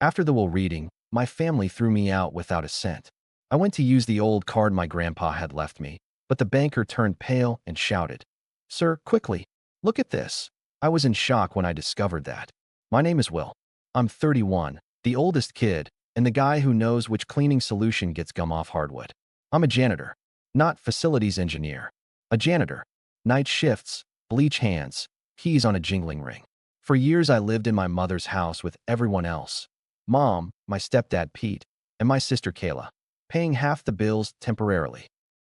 After the will reading, my family threw me out without a cent. I went to use the old card my grandpa had left me, but the banker turned pale and shouted, "Sir, quickly, look at this." I was in shock when I discovered that. My name is Will. I'm 31, the oldest kid, and the guy who knows which cleaning solution gets gum off hardwood. I'm a janitor, not facilities engineer. A janitor. Night shifts, bleach hands, keys on a jingling ring. For years I lived in my mother's house with everyone else. Mom, my stepdad Pete, and my sister Kayla, paying half the bills temporarily.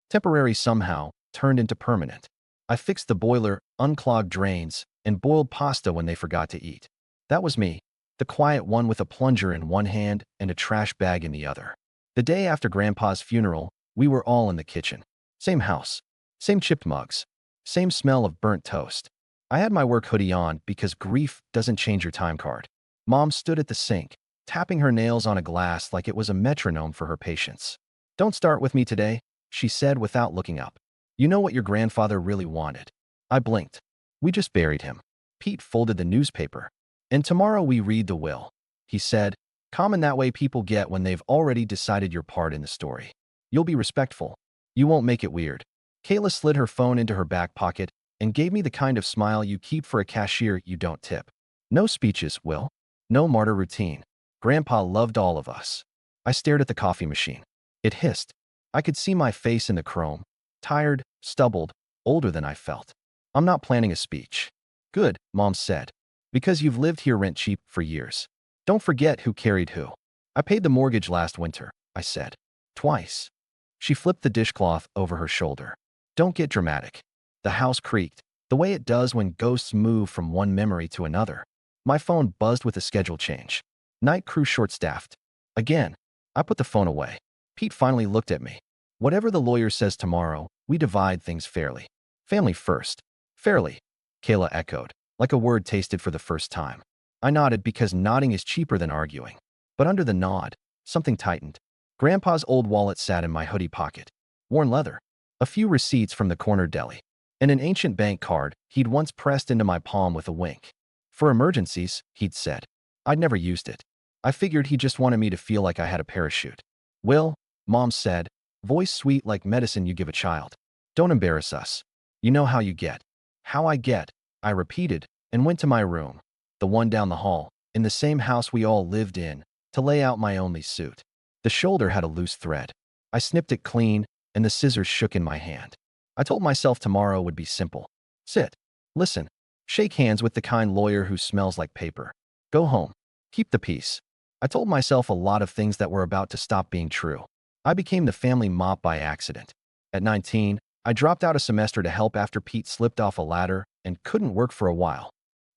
Temporary somehow turned into permanent. I fixed the boiler, unclogged drains, and boiled pasta when they forgot to eat. That was me, the quiet one with a plunger in one hand and a trash bag in the other. The day after Grandpa's funeral, we were all in the kitchen. Same house, same chipped mugs, same smell of burnt toast. I had my work hoodie on because grief doesn't change your time card. Mom stood at the sink, tapping her nails on a glass like it was a metronome for her patience. "Don't start with me today," she said without looking up. "You know what your grandfather really wanted." I blinked. "We just buried him." Pete folded the newspaper. "And tomorrow we read the will," he said, "common that way people get when they've already decided your part in the story. You'll be respectful. You won't make it weird." Kayla slid her phone into her back pocket and gave me the kind of smile you keep for a cashier you don't tip. "No speeches, Will. No martyr routine. Grandpa loved all of us." I stared at the coffee machine. It hissed. I could see my face in the chrome. Tired, stubbled, older than I felt. "I'm not planning a speech." "Good," Mom said. "Because you've lived here rent cheap for years. Don't forget who carried who." "I paid the mortgage last winter," I said. "Twice." She flipped the dishcloth over her shoulder. "Don't get dramatic." The house creaked, the way it does when ghosts move from one memory to another. My phone buzzed with a schedule change. Night crew short-staffed. Again. I put the phone away. Pete finally looked at me. "Whatever the lawyer says tomorrow, we divide things fairly." "Family first." "Fairly," Kayla echoed, like a word tasted for the first time. I nodded because nodding is cheaper than arguing. But under the nod, something tightened. Grandpa's old wallet sat in my hoodie pocket. Worn leather. A few receipts from the corner deli. And an ancient bank card he'd once pressed into my palm with a wink. "For emergencies," he'd said. I'd never used it. I figured he just wanted me to feel like I had a parachute. "Will," Mom said, voice sweet like medicine you give a child. "Don't embarrass us. You know how you get." "How I get," I repeated, and went to my room, the one down the hall, in the same house we all lived in, to lay out my only suit. The shoulder had a loose thread. I snipped it clean, and the scissors shook in my hand. I told myself tomorrow would be simple. Sit. Listen. Shake hands with the kind lawyer who smells like paper. Go home. Keep the peace. I told myself a lot of things that were about to stop being true. I became the family mop by accident. At 19, I dropped out a semester to help after Pete slipped off a ladder and couldn't work for a while.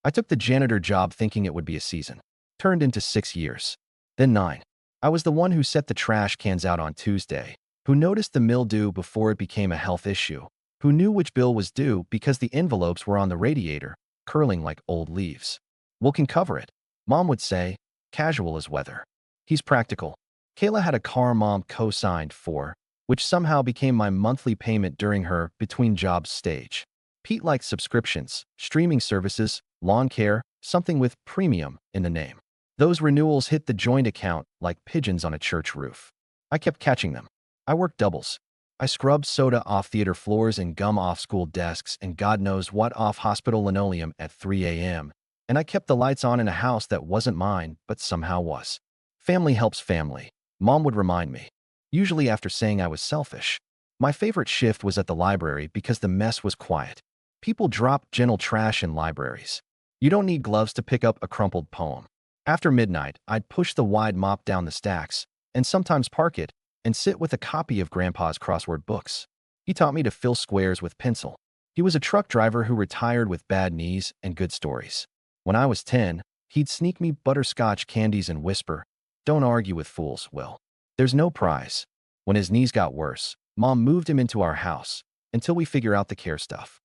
I took the janitor job thinking it would be a season. Turned into 6 years. Then 9. I was the one who set the trash cans out on Tuesday, who noticed the mildew before it became a health issue, who knew which bill was due because the envelopes were on the radiator, curling like old leaves. "Will can cover it," Mom would say, casual as weather. "He's practical." Kayla had a car Mom co-signed for, which somehow became my monthly payment during her between jobs stage. Pete liked subscriptions, streaming services, lawn care, something with premium in the name. Those renewals hit the joint account like pigeons on a church roof. I kept catching them. I worked doubles. I scrubbed soda off theater floors and gum off school desks and God knows what off hospital linoleum at 3 a.m. And I kept the lights on in a house that wasn't mine, but somehow was. Family helps family, Mom would remind me, usually after saying I was selfish. My favorite shift was at the library because the mess was quiet. People drop gentle trash in libraries. You don't need gloves to pick up a crumpled poem. After midnight, I'd push the wide mop down the stacks, and sometimes park it, and sit with a copy of Grandpa's crossword books. He taught me to fill squares with pencil. He was a truck driver who retired with bad knees and good stories. When I was 10, he'd sneak me butterscotch candies and whisper, "Don't argue with fools, Will. There's no prize." When his knees got worse, Mom moved him into our house until we figure out the care stuff.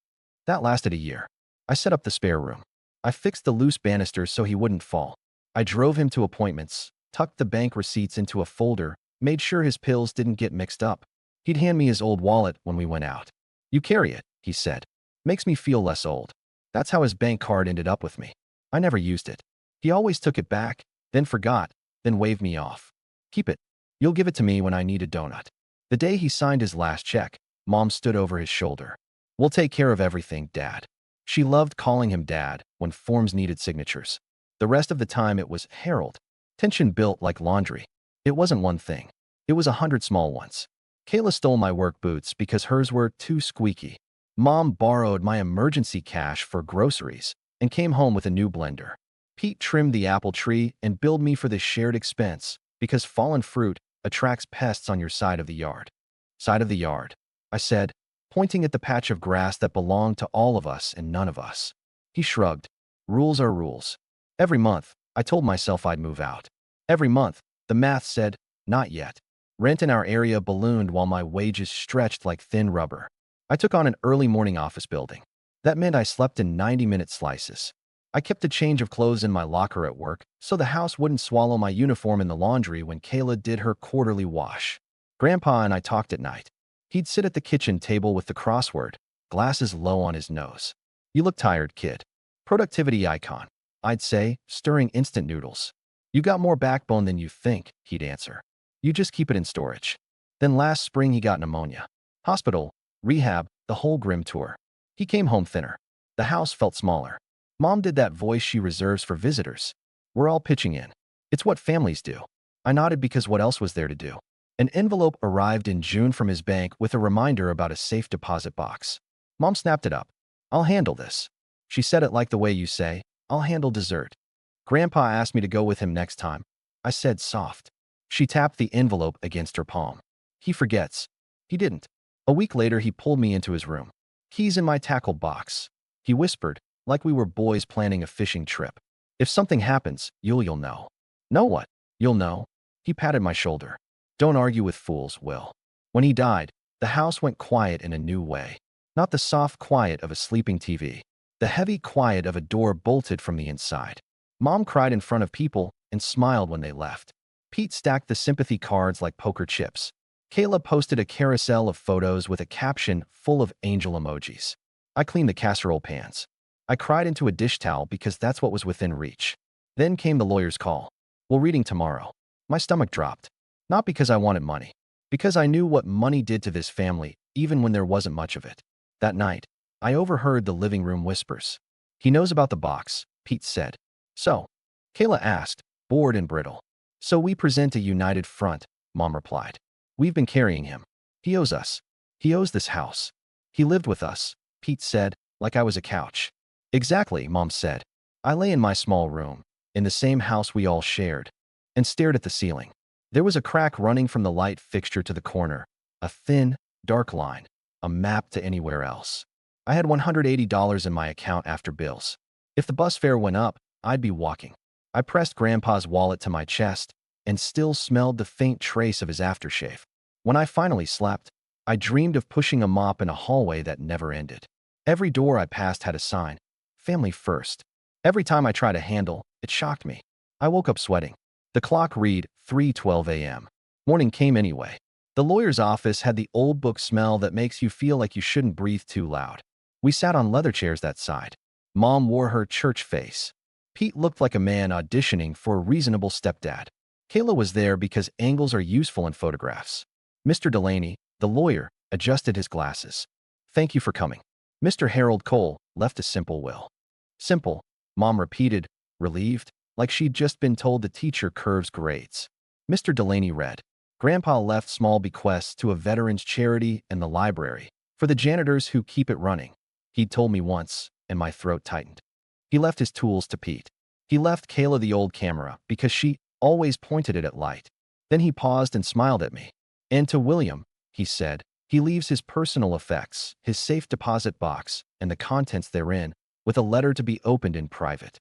That lasted a year. I set up the spare room. I fixed the loose banisters so he wouldn't fall. I drove him to appointments, tucked the bank receipts into a folder, made sure his pills didn't get mixed up. He'd hand me his old wallet when we went out. "You carry it," he said. "Makes me feel less old." That's how his bank card ended up with me. I never used it. He always took it back, then forgot, then waved me off. Keep it. You'll give it to me when I need a donut. The day he signed his last check, Mom stood over his shoulder. We'll take care of everything, Dad. She loved calling him Dad when forms needed signatures. The rest of the time it was Harold. Tension built like laundry. It wasn't one thing. It was 100 small ones. Kayla stole my work boots because hers were too squeaky. Mom borrowed my emergency cash for groceries and came home with a new blender. Pete trimmed the apple tree and billed me for the shared expense because fallen fruit attracts pests on your side of the yard. Side of the yard, I said, pointing at the patch of grass that belonged to all of us and none of us. He shrugged. Rules are rules. Every month, I told myself I'd move out. Every month, the math said, not yet. Rent in our area ballooned while my wages stretched like thin rubber. I took on an early morning office building. That meant I slept in 90-minute slices. I kept a change of clothes in my locker at work so the house wouldn't swallow my uniform in the laundry when Kayla did her quarterly wash. Grandpa and I talked at night. He'd sit at the kitchen table with the crossword, glasses low on his nose. You look tired, kid. Productivity icon. I'd say, stirring instant noodles. You got more backbone than you think, he'd answer. You just keep it in storage. Then last spring he got pneumonia. Hospital, rehab, the whole grim tour. He came home thinner. The house felt smaller. Mom did that voice she reserves for visitors. We're all pitching in. It's what families do. I nodded because what else was there to do? An envelope arrived in June from his bank with a reminder about a safe deposit box. Mom snapped it up. I'll handle this. She said it like the way you say, I'll handle dessert. Grandpa asked me to go with him next time. I said soft. She tapped the envelope against her palm. He forgets. He didn't. A week later, he pulled me into his room. Keys in my tackle box. He whispered, like we were boys planning a fishing trip. If something happens, you'll know. Know what? You'll know. He patted my shoulder. Don't argue with fools, Will. When he died, the house went quiet in a new way. Not the soft quiet of a sleeping TV. The heavy quiet of a door bolted from the inside. Mom cried in front of people and smiled when they left. Pete stacked the sympathy cards like poker chips. Kayla posted a carousel of photos with a caption full of angel emojis. I cleaned the casserole pans. I cried into a dish towel because that's what was within reach. Then came the lawyer's call. We're reading tomorrow. My stomach dropped. Not because I wanted money. Because I knew what money did to this family, even when there wasn't much of it. That night, I overheard the living room whispers. He knows about the box, Pete said. So? Kayla asked, bored and brittle. So we present a united front, Mom replied. We've been carrying him. He owes us. He owes this house. He lived with us, Pete said, like I was a couch. Exactly, Mom said. I lay in my small room, in the same house we all shared, and stared at the ceiling. There was a crack running from the light fixture to the corner, a thin, dark line, a map to anywhere else. I had $180 in my account after bills. If the bus fare went up, I'd be walking. I pressed Grandpa's wallet to my chest and still smelled the faint trace of his aftershave. When I finally slept, I dreamed of pushing a mop in a hallway that never ended. Every door I passed had a sign, family first. Every time I tried a handle, it shocked me. I woke up sweating. The clock read 3:12 a.m. Morning came anyway. The lawyer's office had the old book smell that makes you feel like you shouldn't breathe too loud. We sat on leather chairs that side. Mom wore her church face. Pete looked like a man auditioning for a reasonable stepdad. Kayla was there because angles are useful in photographs. Mr. Delaney, the lawyer, adjusted his glasses. Thank you for coming. Mr. Harold Cole left a simple will. Simple, Mom repeated, relieved, like she'd just been told the teacher curves grades. Mr. Delaney read. Grandpa left small bequests to a veterans charity and the library for the janitors who keep it running. He'd told me once, and my throat tightened. He left his tools to Pete. He left Kayla the old camera because she always pointed it at light. Then he paused and smiled at me. And to William, he said, he leaves his personal effects, his safe deposit box, and the contents therein, with a letter to be opened in private.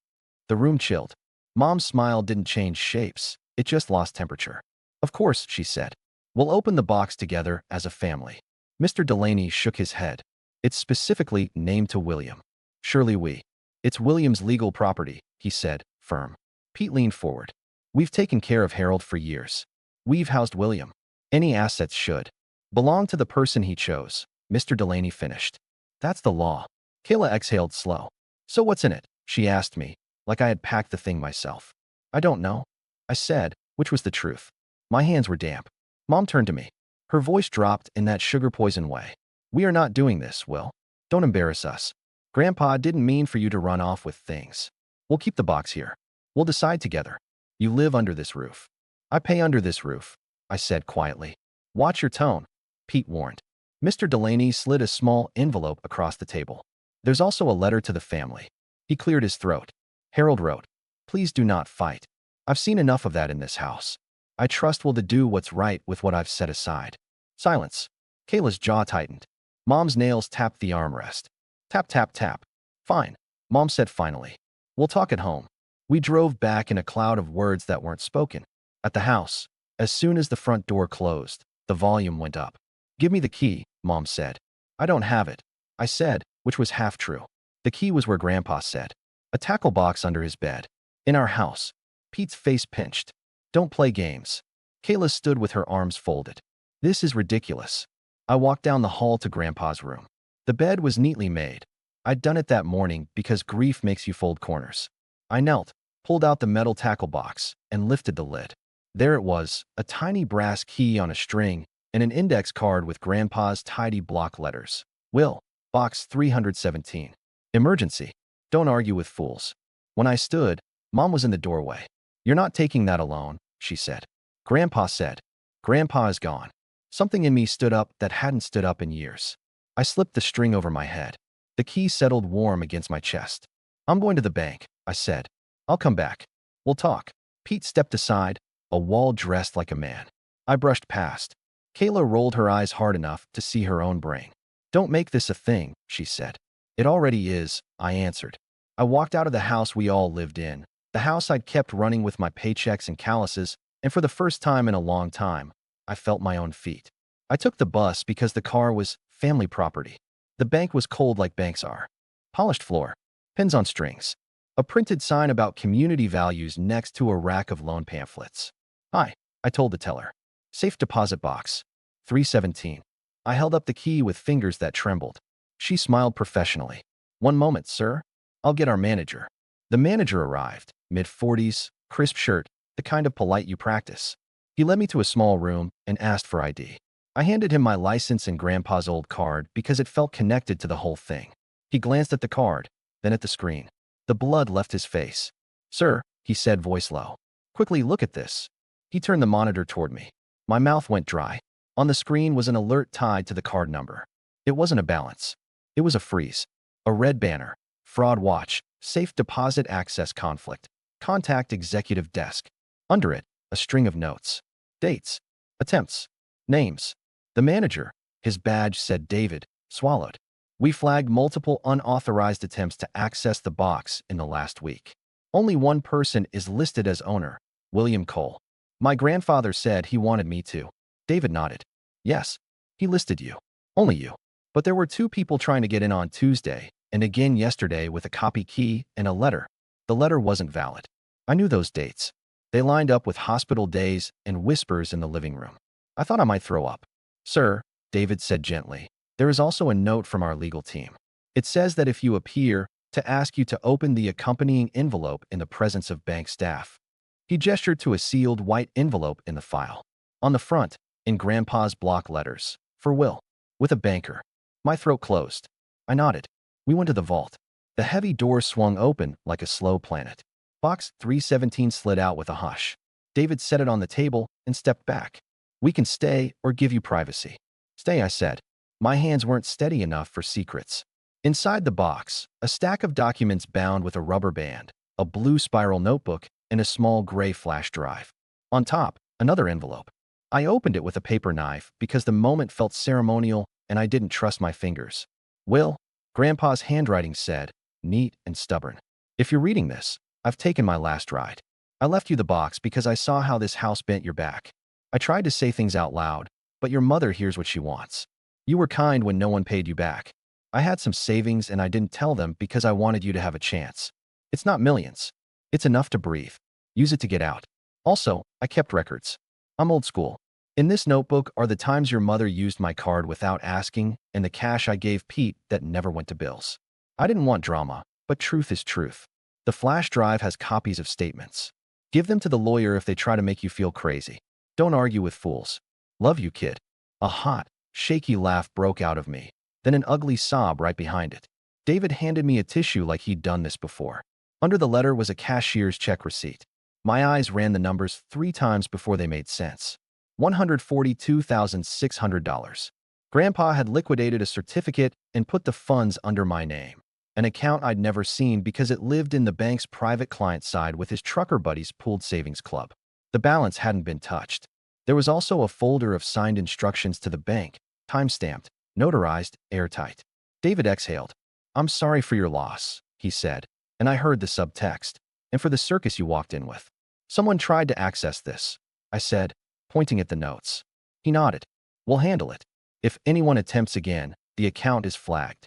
The room chilled. Mom's smile didn't change shapes. It just lost temperature. Of course, she said. We'll open the box together as a family. Mr. Delaney shook his head. It's specifically named to William. Surely we. It's William's legal property, he said, firm. Pete leaned forward. We've taken care of Harold for years. We've housed William. Any assets should belong to the person he chose, Mr. Delaney finished. That's the law. Kayla exhaled slow. So what's in it? She asked me, like I had packed the thing myself. I don't know. I said, Which was the truth? My hands were damp. Mom turned to me. Her voice dropped in that sugar poison way. We are not doing this, Will. Don't embarrass us. Grandpa didn't mean for you to run off with things. We'll keep the box here. We'll decide together. You live under this roof. I pay under this roof, I said quietly. Watch your tone, Pete warned. Mr. Delaney slid a small envelope across the table. There's also a letter to the family. He cleared his throat. Harold wrote, Please do not fight. I've seen enough of that in this house. I trust Will to do what's right with what I've set aside. Silence. Kayla's jaw tightened. Mom's nails tapped the armrest. Tap, tap, tap. Fine, Mom said finally. We'll talk at home. We drove back in a cloud of words that weren't spoken. At the house, as soon as the front door closed, the volume went up. Give me the key, Mom said. I don't have it, I said, which was half true. The key was where Grandpa said. A tackle box under his bed. In our house. Pete's face pinched. Don't play games. Kayla stood with her arms folded. This is ridiculous. I walked down the hall to Grandpa's room. The bed was neatly made. I'd done it that morning because grief makes you fold corners. I knelt, pulled out the metal tackle box, and lifted the lid. There it was, a tiny brass key on a string and an index card with Grandpa's tidy block letters. Will, box 317. Emergency. Don't argue with fools. When I stood, Mom was in the doorway. You're not taking that alone, she said. Grandpa said. Grandpa is gone. Something in me stood up that hadn't stood up in years. I slipped the string over my head. The key settled warm against my chest. I'm going to the bank, I said. I'll come back. We'll talk. Pete stepped aside, a wall dressed like a man. I brushed past. Kayla rolled her eyes hard enough to see her own brain. Don't make this a thing, she said. It already is, I answered. I walked out of the house we all lived in, the house I'd kept running with my paychecks and calluses, and for the first time in a long time, I felt my own feet. I took the bus because the car was family property. The bank was cold like banks are. Polished floor. Pins on strings. A printed sign about community values next to a rack of loan pamphlets. Hi, I told the teller. Safe deposit box. 317. I held up the key with fingers that trembled. She smiled professionally. One moment, sir. I'll get our manager. The manager arrived, mid-40s, crisp shirt, the kind of polite you practice. He led me to a small room and asked for ID. I handed him my license and Grandpa's old card because it felt connected to the whole thing. He glanced at the card, then at the screen. The blood left his face. Sir, he said, voice low. Quickly, look at this. He turned the monitor toward me. My mouth went dry. On the screen was an alert tied to the card number. It wasn't a balance. It was a freeze. A red banner. Fraud watch. Safe deposit access conflict. Contact executive desk. Under it, a string of notes. Dates. Attempts. Names. The manager, his badge said David, swallowed. We flagged multiple unauthorized attempts to access the box in the last week. Only one person is listed as owner, William Cole. My grandfather said he wanted me to. David nodded. Yes, he listed you. Only you. But there were two people trying to get in on Tuesday, and again yesterday with a copy key and a letter. The letter wasn't valid. I knew those dates. They lined up with hospital days and whispers in the living room. I thought I might throw up. Sir, David said gently, there is also a note from our legal team. It says that if you appear, to ask you to open the accompanying envelope in the presence of bank staff. He gestured to a sealed white envelope in the file. On the front, in Grandpa's block letters, for Will, with a banker. My throat closed. I nodded. We went to the vault. The heavy door swung open like a slow planet. Box 317 slid out with a hush. David set it on the table and stepped back. We can stay or give you privacy. Stay, I said. My hands weren't steady enough for secrets. Inside the box, a stack of documents bound with a rubber band, a blue spiral notebook, and a small gray flash drive. On top, another envelope. I opened it with a paper knife because the moment felt ceremonial and I didn't trust my fingers. Will, Grandpa's handwriting said, neat and stubborn. If you're reading this, I've taken my last ride. I left you the box because I saw how this house bent your back. I tried to say things out loud, but your mother hears what she wants. You were kind when no one paid you back. I had some savings and I didn't tell them because I wanted you to have a chance. It's not millions. It's enough to breathe. Use it to get out. Also, I kept records. I'm old school. In this notebook are the times your mother used my card without asking and the cash I gave Pete that never went to bills. I didn't want drama, but truth is truth. The flash drive has copies of statements. Give them to the lawyer if they try to make you feel crazy. Don't argue with fools. Love you, kid. A hot, shaky laugh broke out of me, then an ugly sob right behind it. David handed me a tissue like he'd done this before. Under the letter was a cashier's check receipt. My eyes ran the numbers 3 times before they made sense. $142,600. Grandpa had liquidated a certificate and put the funds under my name, an account I'd never seen because it lived in the bank's private client side with his trucker buddies' pooled savings club. The balance hadn't been touched. There was also a folder of signed instructions to the bank, time-stamped, notarized, airtight. David exhaled. "I'm sorry for your loss," he said, and I heard the subtext, "and for the circus you walked in with. Someone tried to access this," I said, pointing at the notes. He nodded. "We'll handle it. If anyone attempts again, the account is flagged."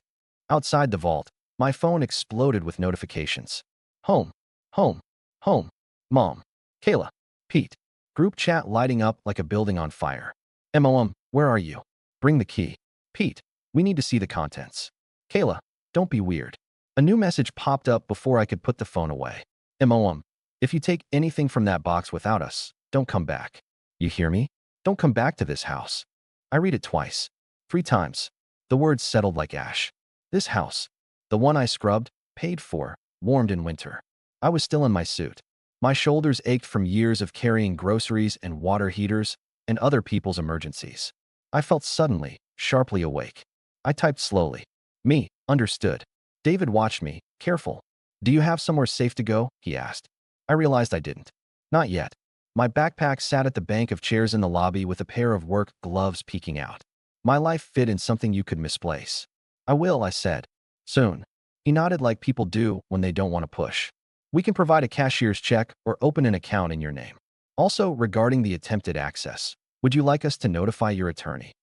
Outside the vault, my phone exploded with notifications. Home, home, home, Mom, Kayla, Pete. Group chat lighting up like a building on fire. MOM, where are you? Bring the key. Pete, we need to see the contents. Kayla, don't be weird. A new message popped up before I could put the phone away. MOM, if you take anything from that box without us, don't come back. You hear me? Don't come back to this house. I read it twice. 3 times. The words settled like ash. This house, the one I scrubbed, paid for, warmed in winter. I was still in my suit. My shoulders ached from years of carrying groceries and water heaters and other people's emergencies. I felt suddenly, sharply awake. I typed slowly. Me, understood. David watched me, careful. Do you have somewhere safe to go? He asked. I realized I didn't. Not yet. My backpack sat at the bank of chairs in the lobby with a pair of work gloves peeking out. My life fit in something you could misplace. I will, I said. Soon. He nodded like people do when they don't want to push. We can provide a cashier's check or open an account in your name. Also, regarding the attempted access, would you like us to notify your attorney?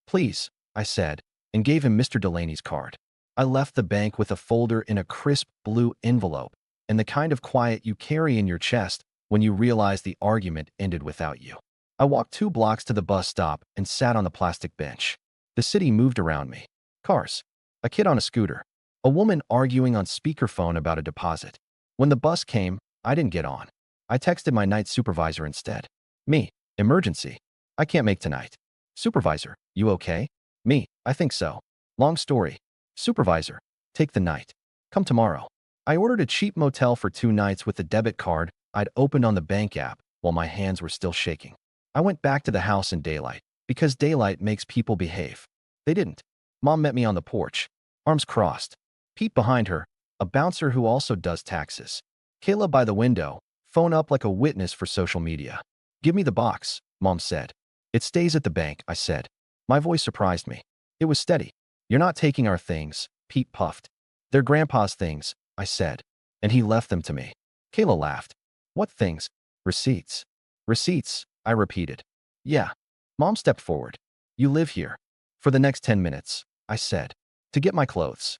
Please, I said, and gave him Mr. Delaney's card. I left the bank with a folder in a crisp blue envelope and the kind of quiet you carry in your chest when you realize the argument ended without you. I walked 2 blocks to the bus stop and sat on the plastic bench. The city moved around me. Cars. A kid on a scooter. A woman arguing on speakerphone about a deposit. When the bus came, I didn't get on. I texted my night supervisor instead. Me, emergency. I can't make tonight. Supervisor, you okay? Me, I think so. Long story. Supervisor, take the night. Come tomorrow. I ordered a cheap motel for 2 nights with the debit card I'd opened on the bank app while my hands were still shaking. I went back to the house in daylight because daylight makes people behave. They didn't. Mom met me on the porch, arms crossed. Pete behind her, a bouncer who also does taxes. Kayla by the window, phone up like a witness for social media. Give me the box, Mom said. It stays at the bank, I said. My voice surprised me. It was steady. You're not taking our things, Pete puffed. They're Grandpa's things, I said, and he left them to me. Kayla laughed. What things? Receipts. Receipts, I repeated. Yeah. Mom stepped forward. You live here. For the next 10 minutes, I said. To get my clothes.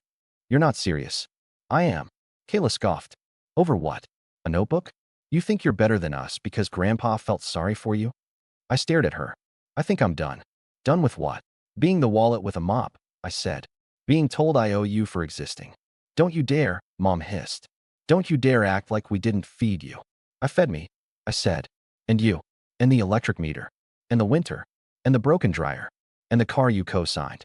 You're not serious. I am. Kayla scoffed. Over what? A notebook? You think you're better than us because Grandpa felt sorry for you? I stared at her. I think I'm done. Done with what? Being the wallet with a mop, I said. Being told I owe you for existing. Don't you dare, Mom hissed. Don't you dare act like we didn't feed you. I fed me, I said. And you. And the electric meter. And the winter. And the broken dryer. And the car you co-signed.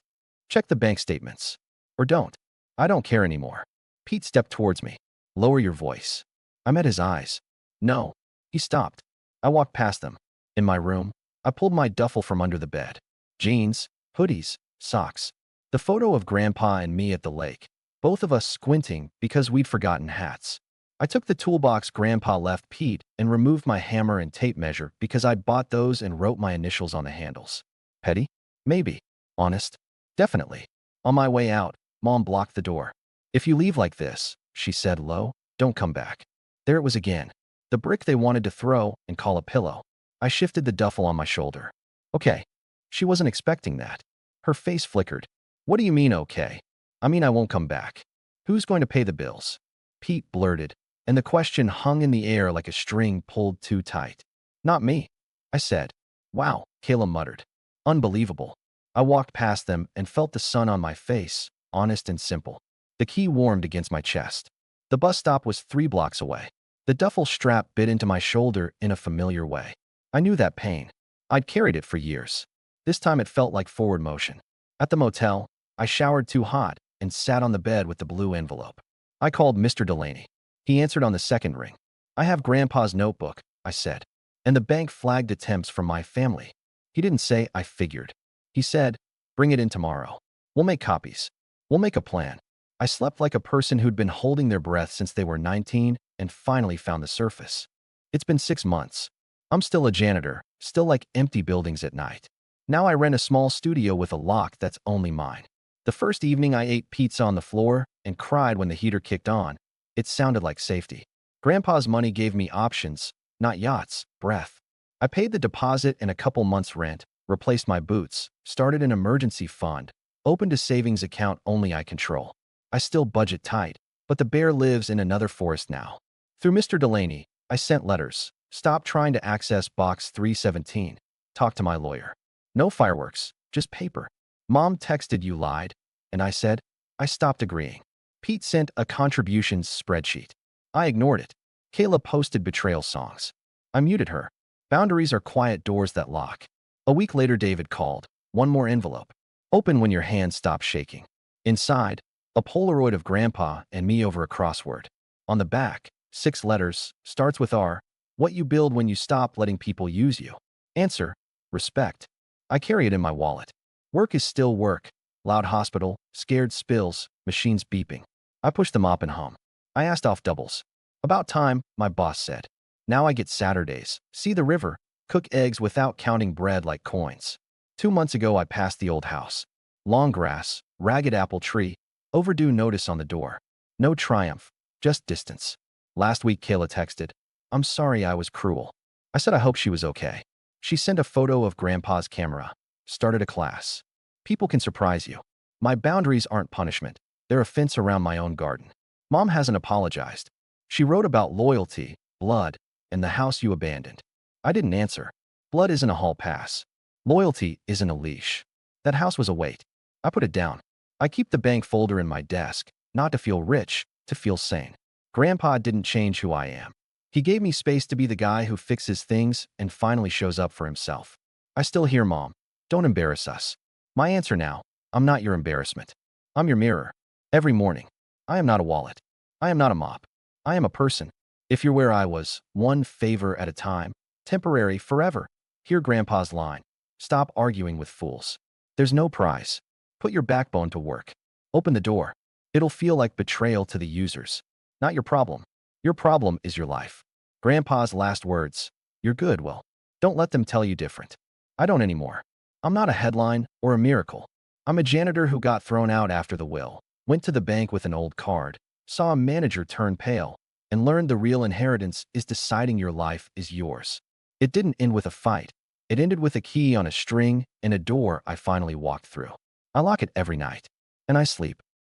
Check the bank statements. Or don't. I don't care anymore. Pete stepped towards me. Lower your voice. I met his eyes. No. He stopped. I walked past them. In my room, I pulled my duffel from under the bed. Jeans, hoodies, socks. The photo of Grandpa and me at the lake. Both of us squinting because we'd forgotten hats. I took the toolbox Grandpa left Pete and removed my hammer and tape measure because I'd bought those and wrote my initials on the handles. Petty? Maybe. Honest? Definitely. On my way out, Mom blocked the door. If you leave like this, she said low, don't come back. There it was again. The brick they wanted to throw and call a pillow. I shifted the duffel on my shoulder. Okay. She wasn't expecting that. Her face flickered. What do you mean, okay? I mean I won't come back. Who's going to pay the bills? Pete blurted, and the question hung in the air like a string pulled too tight. Not me, I said. Wow, Kayla muttered. Unbelievable. I walked past them and felt the sun on my face, honest and simple. The key warmed against my chest. The bus stop was 3 blocks away. The duffel strap bit into my shoulder in a familiar way. I knew that pain. I'd carried it for years. This time it felt like forward motion. At the motel, I showered too hot and sat on the bed with the blue envelope. I called Mr. Delaney. He answered on the second ring. I have Grandpa's notebook, I said, and the bank flagged attempts from my family. He didn't say I figured. He said, bring it in tomorrow. We'll make copies. We'll make a plan. I slept like a person who'd been holding their breath since they were 19 and finally found the surface. It's been 6 months. I'm still a janitor, still like empty buildings at night. Now I rent a small studio with a lock that's only mine. The first evening I ate pizza on the floor and cried when the heater kicked on. It sounded like safety. Grandpa's money gave me options, not yachts, breath. I paid the deposit and a couple months' rent, replaced my boots, started an emergency fund, opened a savings account only I control. I still budget tight, but the bear lives in another forest now. Through Mr. Delaney, I sent letters. Stop trying to access Box 317. Talk to my lawyer. No fireworks, just paper. Mom texted you lied, and I said, I stopped agreeing. Pete sent a contributions spreadsheet. I ignored it. Kayla posted betrayal songs. I muted her. Boundaries are quiet doors that lock. A week later, David called. One more envelope. Open when your hands stop shaking. Inside, a Polaroid of Grandpa and me over a crossword. On the back, 6 letters, starts with R. What you build when you stop letting people use you. Answer, respect. I carry it in my wallet. Work is still work. Loud hospital, scared spills, machines beeping. I push the mop and hum. I asked off doubles. About time, my boss said. Now I get Saturdays, see the river, cook eggs without counting bread like coins. 2 months ago I passed the old house. Long grass, ragged apple tree, overdue notice on the door. No triumph, just distance. Last week Kayla texted, I'm sorry I was cruel. I said I hope she was okay. She sent a photo of Grandpa's camera. Started a class. People can surprise you. My boundaries aren't punishment. They're a fence around my own garden. Mom hasn't apologized. She wrote about loyalty, blood, and the house you abandoned. I didn't answer. Blood isn't a hall pass. Loyalty isn't a leash. That house was a weight. I put it down. I keep the bank folder in my desk, not to feel rich, to feel sane. Grandpa didn't change who I am. He gave me space to be the guy who fixes things and finally shows up for himself. I still hear Mom, don't embarrass us. My answer now, I'm not your embarrassment. I'm your mirror. Every morning. I am not a wallet. I am not a mop. I am a person. If you're where I was, one favor at a time, temporary, forever. Hear Grandpa's line. Stop arguing with fools. There's no prize. Put your backbone to work. Open the door. It'll feel like betrayal to the users. Not your problem. Your problem is your life. Grandpa's last words. You're good, well. Don't let them tell you different. I don't anymore. I'm not a headline or a miracle. I'm a janitor who got thrown out after the will, went to the bank with an old card, saw a manager turn pale, and learned the real inheritance is deciding your life is yours. It didn't end with a fight. It ended with a key on a string and a door I finally walked through. I lock it every night, and I sleep.